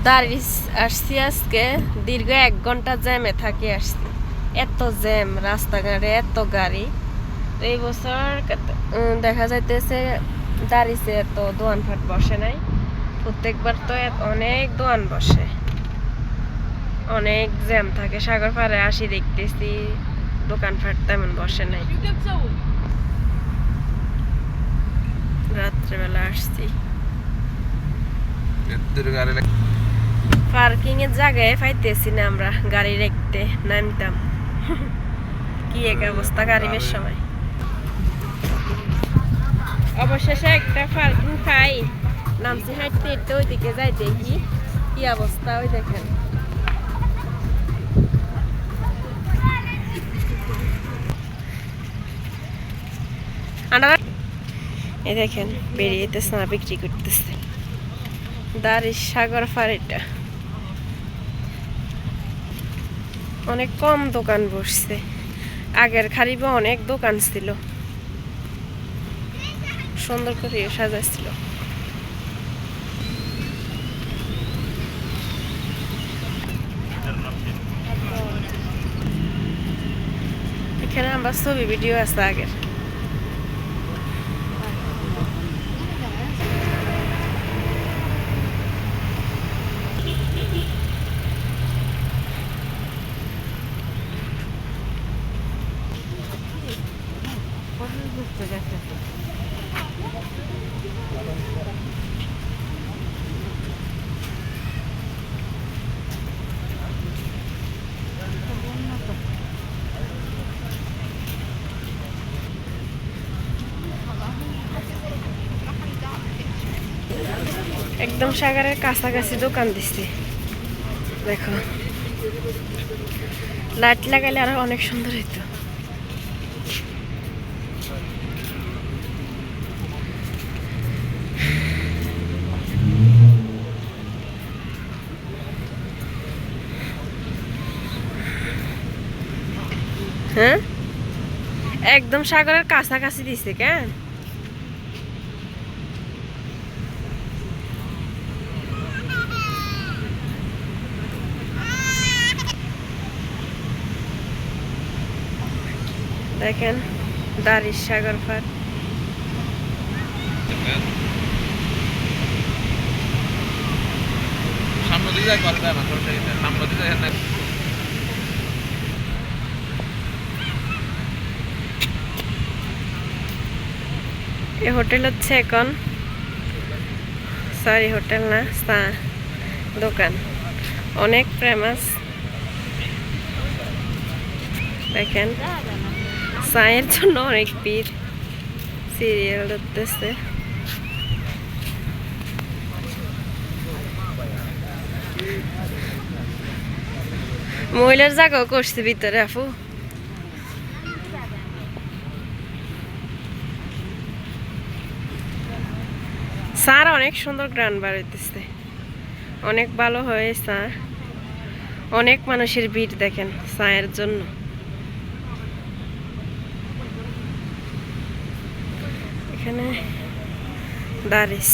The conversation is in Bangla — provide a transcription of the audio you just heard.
দাঁড়িয়ে আসছি আজকে দীর্ঘ 1 ঘন্টা জ্যামে থাকি আসছি। এত জ্যাম রাস্তাঘাটে, এত গাড়ি। তো এই বছর দেখা যাইতেছে দাঁড়িয়েছে, এত দোকানপাট বসে নাই। প্রত্যেকবার তো অনেক দোকান বসে, অনেক জ্যাম থাকে। সাগর পাড়ে আসি দেখতেছি দোকানপাট তেমন বসে নাই। রাত্রেবেলা আসছি, পার্কিং এর জায়গায় পাইতেছি না আমরা গাড়ি রাখতে, নামতাম। কি এক অবস্থা গরিবের সময়। অবশেষে একটা পার্কিং পাই, নামছি হাঁটতে হাঁটতে ওইদিকে যাই, দেখি কি অবস্থা। ওই দেখেন এই দেখেন বেরিয়েতেছে না, বিক্রি করতেছে। দাঁড়িয়ে সাগর ফাড়িটা অনেক কম দোকান বসছে, আগের খারিবে অনেক দোকান ছিল, সুন্দর করে সাজাইছিল। এখানে আমরা ছবি ভিডিও আছে আগের। একদম সাগরের কাছাকাছি দোকান দিচ্ছে, দেখো লাইট লাগাইলে আরো অনেক সুন্দর হইতো। হ্যাঁ, একদম সাগরের কাছাকাছি দিছে কেন? দেখেন দাঁড়িয়ে সাগর পাড়। এই হোটেল হচ্ছে এখন, সরি হোটেল না, দোকান অনেক ফেমাস। দেখেন চায়ের জন্য অনেক ভিড়, সিরিয়াল ধরতেছে। মহিলার জায়গাও করছে ভিতরে আপু। স্যার অনেক সুন্দর গ্রান বার হইতেছে, অনেক ভালো হয় স্যার। অনেক মানুষের ভিড় দেখেন চায়ের জন্য। এখানে দাঁড়িয়ে